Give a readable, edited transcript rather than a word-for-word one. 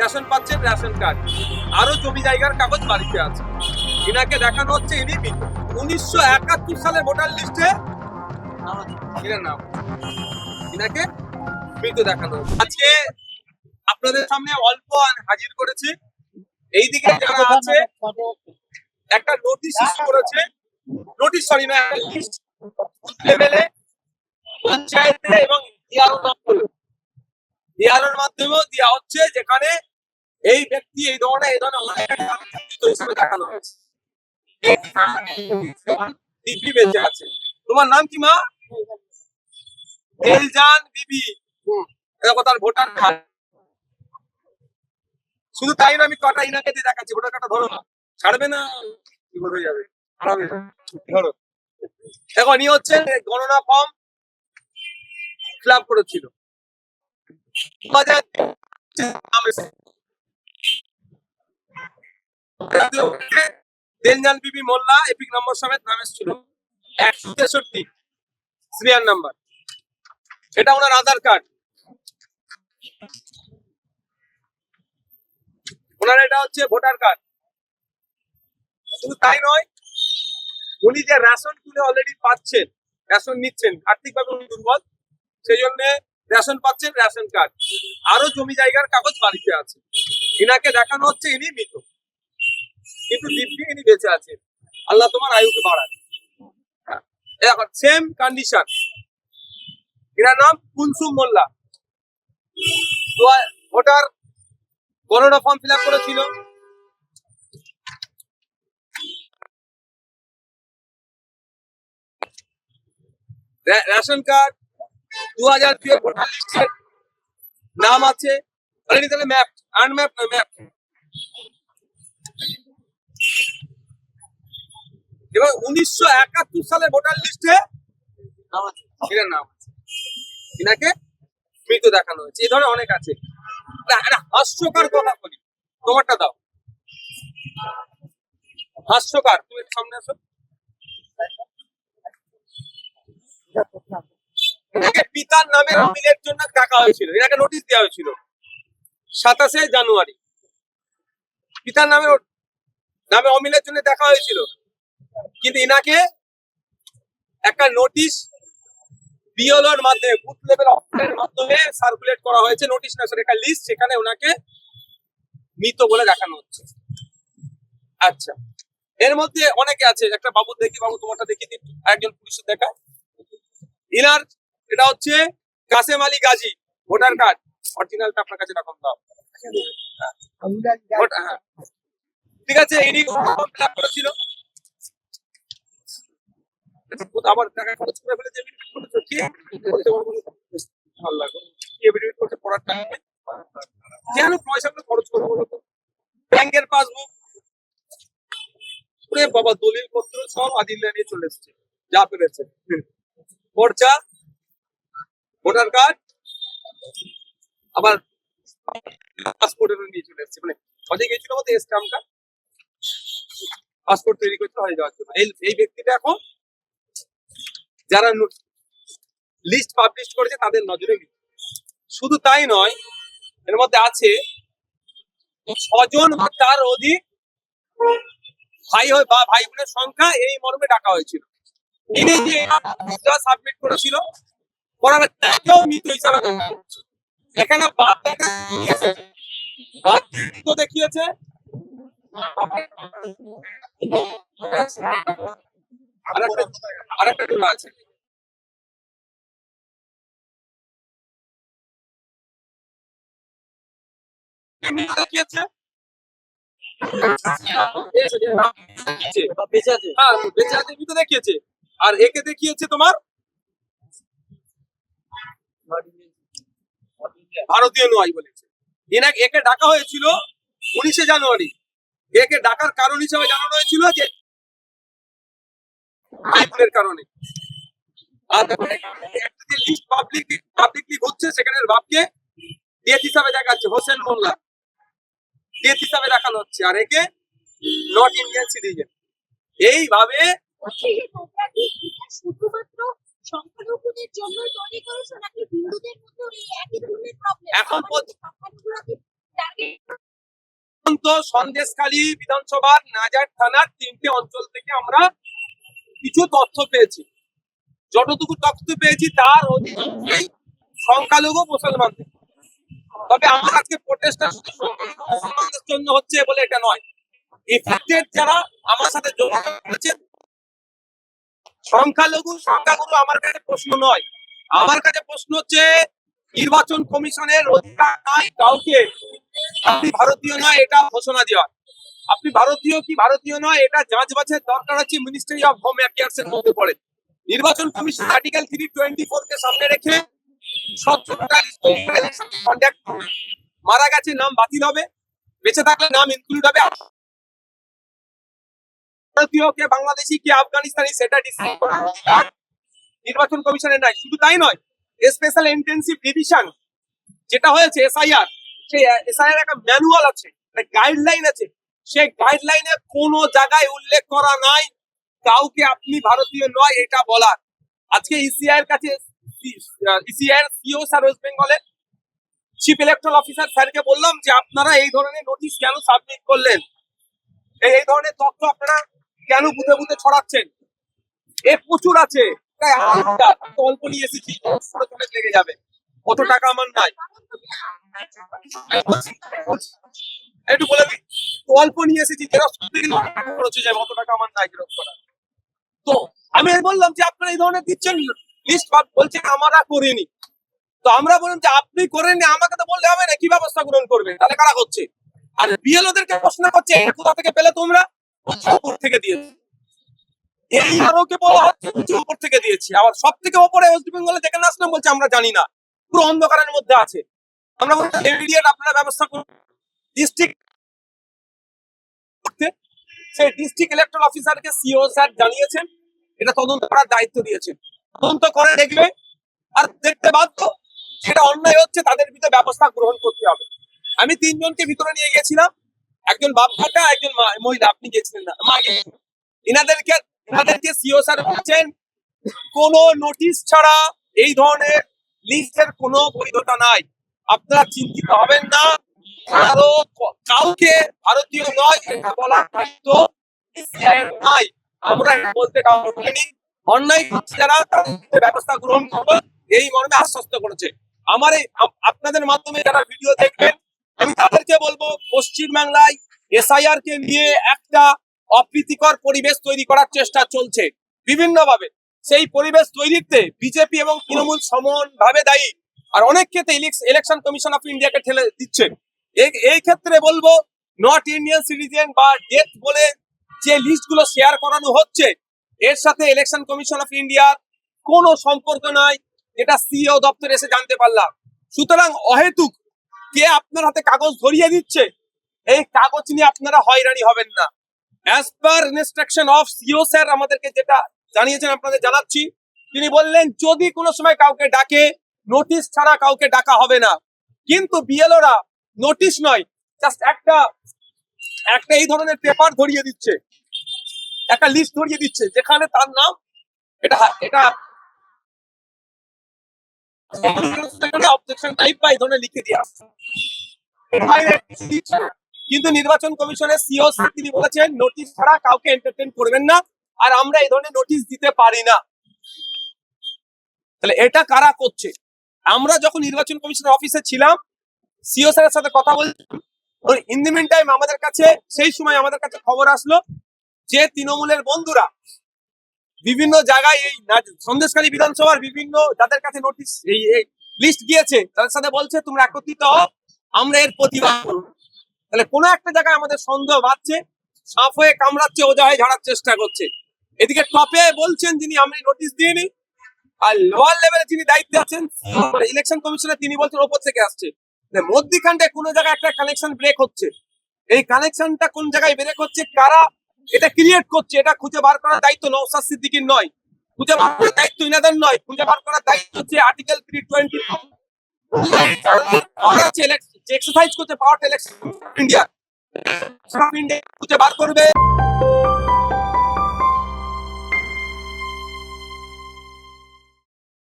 Ration পাচ্ছেন, ration card, আরো জমি জায়গার কাগজ বাড়িতে আছে। ইনাকে দেখানো হচ্ছে ইনি মৃত। 1971 সালের ভোটার লিস্টে নাম, ইনাকে মৃত দেখানো হচ্ছে। আজকে আপনাদের সামনে অল্প হাজির করেছি। এইদিকে যারা আছে একটা নোটিশ ইস্যু করেছে, নোটিশ সরি না, লিস্ট লেভেলে পঞ্চায়েতে এবং ডিআরওর মাধ্যমেও দেওয়া হচ্ছে, যেখানে এই ব্যক্তি এই ধরনের হিসেবে দেখানো হয়েছে। দিব্যি বেঁচে আছে। তোমার নাম কি মা? তেলজান বিবি। দেখো তার ভোটার কার্ড। শুধু তাই না, আমি কটা ইনাকে দিয়ে দেখাচ্ছি। ভোটার কার্ডটা ধরো না, ছাড়বে না, কি হয়ে যাবে, ধরো। দেখো ইনি হচ্ছে গণনা ফর্ম ফিল আপ করেছিল। তেলজান বিবি মোল্লা, এপিক নম্বর সমেত নাম এসেছিল 163 সিরিয়াল নাম্বার। এটা ওনার আধার কার্ড। ওনার এটা হচ্ছে ভোটার কার্ড। শুধু তাই নয়, উনি যে রেশন তুলে অলরেডি পাচ্ছেন, রেশন নিচ্ছেন, আর্থিকভাবে উনি দুর্বল, সেই জন্য রেশন পাচ্ছেন, রেশন কার্ড, আরো জমি জায়গার কাগজ বাড়িতে আছে। ইনাকে দেখানো হচ্ছে ইনি মৃত, কিন্তু দিব্যি ইনি বেঁচে আছে। আল্লাহ তোমার আয়ুকে বাড়ায়। এখন সেম কন্ডিশন, এনার নাম কুনসুম মোল্লা। ভোটার গণনা ফর্ম ফিল আপ করেছিল। রেশন কার্ড 2002 ভোটার লিস্টে নাম আছে। ম্যাপ আনম্যাপ না ম্যাপ। এবং 1971 সালের ভোটার লিস্টে নাম আছে। ইনাকে মৃত দেখানো হয়েছে। এই ধরনের অনেক আছে। হাস্যকর কথা বলি, তোমারটা দাও। হাস্যকর, তুমি সামনে আসো। এনাকে পিতার নামে অমিলের জন্য ডাকা হয়েছিল, এনাকে নোটিশ দেওয়া হয়েছিল 27 জানুয়ারি। পিতার নামে অমিলের জন্য দেখা হয়েছিল, কিন্তু ইনাকে একটা নোটিশ বিএলওর মাধ্যমে, বুথ লেভেল অফিসারের মাধ্যমে সার্কুলেট করা হয়েছে। নোটিশ না স্যার, একটা লিস্ট, সেখানে ওনাকে মৃত বলে দেখানো হচ্ছে। আচ্ছা, এর মধ্যে অনেকে আছে। একটা বাবু দেখি, বাবু তোমারটা দেখি দিন, একজন পুলিশের দেখা। ইনার এটা হচ্ছে কাসেম আলী গাজী, ভোটার কার্ড। অরিজিনালটা আপনার কাছে রাখুন, দাও। ঠিক আছে, ইনি করেছিল। আবার টাকা খরচ করে ফেলেছে, ভালো লাগলো করতে, পড়ার টাইম কেন পয়সাগুলো খরচ করবো বলতো? ব্যাংকের পাসবুক, বাবা দলিল পত্র সব আদিল্লা নিয়ে চলে এসছে, যা পেরেছে। খরচা, ভোটার কার্ড, আবার পাসপোর্টের নিয়ে চলে এসছে। মানে অনেক গেছিল আমাদের স্ট্যাম্পটা, পাসপোর্ট তৈরি করতে হয়ে যাওয়ার জন্য। এই ব্যক্তিটা এখন যারা লিস্ট পাবলিশ করেছে তাদের নজরে। শুধু তাই নয়, এর মধ্যে আছে 6 জন বা তার অধিক ভাই বা ভাই বোনের সংখ্যা এই মর্মে ডাকা হয়েছিল। ইনি যে সাবমিট করেছিল, করার তাকেও মৃত হিসাবে এখানে দেখিয়েছে। আরেকটা আছে, দেখিয়েছে দেখিয়েছে। আর একে দেখিয়েছে তোমার ভারতীয় নয় বলেছে। একে ডাকা হয়েছিল 19 জানুয়ারি। একে ডাকার কারণ হিসেবে জানানো হয়েছিল যে আইনের কারণে। আর লিস্ট পাবলিকলি হচ্ছে, সেখানে বাপকে ডেথ হিসাবে দেখাচ্ছে, হোসেন মোল্লা ডেথ হিসাবে দেখানো হচ্ছে। আর একে নট ইন্ডিয়ান সিটিজেন। এইভাবে শুধুমাত্র সংখ্যালঘুদের জন্য তৈরি করেছে নাকি হিন্দুদের মধ্যে এই একই ধরনের প্রবলেম? এখন তো সন্দেশখালী বিধানসভার নাজার থানার 3টে অঞ্চল থেকে আমরা কিছু তথ্য পেয়েছি। যতটুকু তথ্য পেয়েছি তার অধিকাংশই সংখ্যালঘু মুসলমানদের। তবে আমার আজকে প্রোটেস্টটা মুসলমানদের জন্য হচ্ছে বলে এটা নয়। এফেক্টেড যারা আমার সাথে যোগাযোগ করেছেন সংখ্যাগুরু আমার কাছে প্রশ্ন নয়। আমার কাছে প্রশ্ন হচ্ছে নির্বাচন কমিশনের অধিকার নাই কাউকে আপনি ভারতীয় নয় এটা ঘোষণা দেওয়া। আপনি ভারতীয় কি ভারতীয় নয় এটা যাঁচ বাছাই দরকার হচ্ছে মিনিস্ট্রি অফ হোম অ্যাফেয়ার্স এর মধ্যে পড়ে। নির্বাচন কমিশন আর্টিকেল 324 কে সামনে রেখে মারা গেছে নাম বাতিল হবে, বেঁচে থাকলে নাম ইনক্লুড হবে। ভারতীয় কে বাংলাদেশি কে আফগানিস্তানি সেটা ডিসাইড করা নির্বাচন কমিশনের নাই। শুধু তাই নয়, স্পেশাল ইন্টেনসিভ ডিভিশন যেটা হয়েছে এসআইআর, সেই এসআইআর একটা ম্যানুয়াল আছে, গাইডলাইন আছে। সেই গাইডলাইনে কোনো জায়গায় উল্লেখ করা নাই কাউকে আপনি ভারতীয় নয় এটা বলার। আজকে ইসিআই এর কাছে ইসিআই এর সিও স্যার ওয়েস্ট বেঙ্গলের চিফ ইলেকট্রাল অফিসার স্যারকে বললাম যে আপনারা এই ধরনের নোটিশ কেন সাবমিট করলেন, এই ধরনের তথ্য আপনারা কেন বুঝে বুঝে ছড়াচ্ছেন। এ প্রচুর আছে, প্রায় 8টা, অল্প নিয়ে এসেছি, লেগে যাবে, কত টাকা আমার নাই একটু বলে দিই। অল্প নিয়ে এসেছি, জেরক্স খরচ হয়ে যাবে, কত টাকা আমার নাই জেরক্স করা। তো আমি বললাম যে আপনারা এই ধরনের দিচ্ছেন লিস্ট, বলছেন আমরা করিনি। তো আমরা বললাম যে আপনি করেননি, আমাকে তো বললে হবে না, কি ব্যবস্থা গ্রহণ করবে, তাহলে কারা করছে? আর বিএলওদেরকে প্রশ্ন করছে কোথা থেকে পেলে তোমরা, উপর থেকে দিয়েছি। এই আরোকে বলা হচ্ছে উপর থেকে দিয়েছি, আবার সব থেকে উপরে ওয়েস্ট বেঙ্গলে যেখানে আসলাম বলছে আমরা জানি না, পুরো অন্ধকারের মধ্যে আছে। আমরা বলছি ইমিডিয়েট আপনারা ব্যবস্থা করুন। ডিস্ট্রিক্ট সেই ডিস্ট্রিক্ট ইলেকট্রাল অফিসারকে সিও স্যার জানিয়েছেন, এটা তদন্ত করার দায়িত্ব দিয়েছেন। তদন্ত করে দেখবে, আর দেখতে বাধ্য সেটা অন্যায় হচ্ছে তাদের বিরুদ্ধে ব্যবস্থা গ্রহণ করতে হবে। আমি 3 জনকে ভিতরে নিয়ে গেছিলাম, একজন বাপঘাটা, একজন মহিলা, আপনি গেছিলেন না, মা গেছিলেন। এনাদেরকে সিও স্যার বলছেন কোন নোটিশ ছাড়া এই ধরনের লিস্টের কোনো বৈধতা নাই, আপনারা চিন্তিত হবেন না। আরো কাউকে ভারতীয় নয় এটা বলার দায়িত্ব নাই, আমরা বলতে কাউকে বলিনি। অন্যায় যারা তাদের ব্যবস্থা গ্রহণ করবে এই মর্মে আশ্বস্ত করেছে। আমার আপনাদের মাধ্যমে যারা ভিডিও দেখবেন আমি তাদেরকে বলবো, পশ্চিমবাংলায় এসআইআর কে নিয়ে একটা অপ্রীতিকর পরিবেশ তৈরি করার চেষ্টা চলছে বিভিন্ন ভাবে। সেই পরিবেশ তৈরিতে বিজেপি এবং তৃণমূল সমানভাবে দায়ী, আর অনেক ক্ষেত্রে ইলেকশন কমিশন অফ ইন্ডিয়াকে ঠেলে দিচ্ছে। এই ক্ষেত্রে বলবো নট ইন্ডিয়ান সিটিজেন বা ডেথ বলে যে লিস্ট গুলো শেয়ার করানো হচ্ছে এর সাথে ইলেকশন কমিশন অফ ইন্ডিয়ার কোনো সম্পর্ক নাই, এটা সিও দপ্তরে এসে জানতে পারলাম। সুতরাং অহেতুক কে আপনার হাতে কাগজ ধরিয়ে দিচ্ছে, এই কাগজ নিয়ে আপনারা হয়রানি হবেন না। As per instruction of CO sir আমাদেরকে যেটা জানিয়েছেন আপনাদের জানাচ্ছি, তিনি বললেন যদি কোনো সময় কাউকে ডাকে নোটিশ ছাড়া কাউকে ডাকা হবে না। কিন্তু বিএলওরা নোটিশ নয়, জাস্ট একটা এই ধরনের পেপার ধরিয়ে দিচ্ছে, একটা লিস্ট ধরিয়ে দিচ্ছে যেখানে তার নাম এটা অবজেকশন টাইপ বা এই ধরনের লিখে দিয়ে আসছে। কিন্তু নির্বাচন কমিশনের সিও তিনি বলেছেন নোটিশ ছাড়া কাউকে এন্টারটেইন করবেন না, আর আমরা এই ধরনের নোটিশ দিতে পারি না। তাহলে এটা কারা করছে? আমরা যখন নির্বাচন কমিশনের অফিসে ছিলাম সিও স্যারের সাথে কথা বলছিলাম, ইন দি মিন টাইম আমাদের কাছে আমাদের কাছে খবর আসলো যে তৃণমূলের বন্ধুরা বিভিন্ন জায়গায় এই সন্দেশখালী বিধানসভার বিভিন্ন যাদের কাছে নোটিশ এই লিস্ট গিয়েছে তাদের সাথে বলছে তোমরা একত্রিত হও, আমরা এর প্রতিবাদ করব। তাহলে কোনো একটা জায়গায় আমাদের সন্দেহ বাড়ছে, সাপ হয়ে কামড়াচ্ছে, ওজা হয়ে ঝাড়ার চেষ্টা করছে। এদিকে টপে বলছেন যিনি আমি নোটিশ দিইনি, আর লোয়ার লেভেলে যিনি দায়িত্বে আছেন ইলেকশন কমিশনে তিনি বলছেন ওপর থেকে আসছে। মধ্যখানটায় কোনো জায়গায় একটা কানেকশন ব্রেক হচ্ছে, এই কানেকশনটা কোন জায়গায় ব্রেক হচ্ছে, কারা এটা ক্রিয়েট করছে, এটা খুঁজে বার করার দায়িত্ব নওশাদ সিদ্দিকীর নয়, খুঁজে বার করার দায়িত্ব ইনাদের নয়, খুঁজে বার করার দায়িত্ব হচ্ছে আর্টিকেল 320 এক্সারসাইজ করছে পাওয়ার ইলেকশন ইন্ডিয়া খুঁজে বার করবে।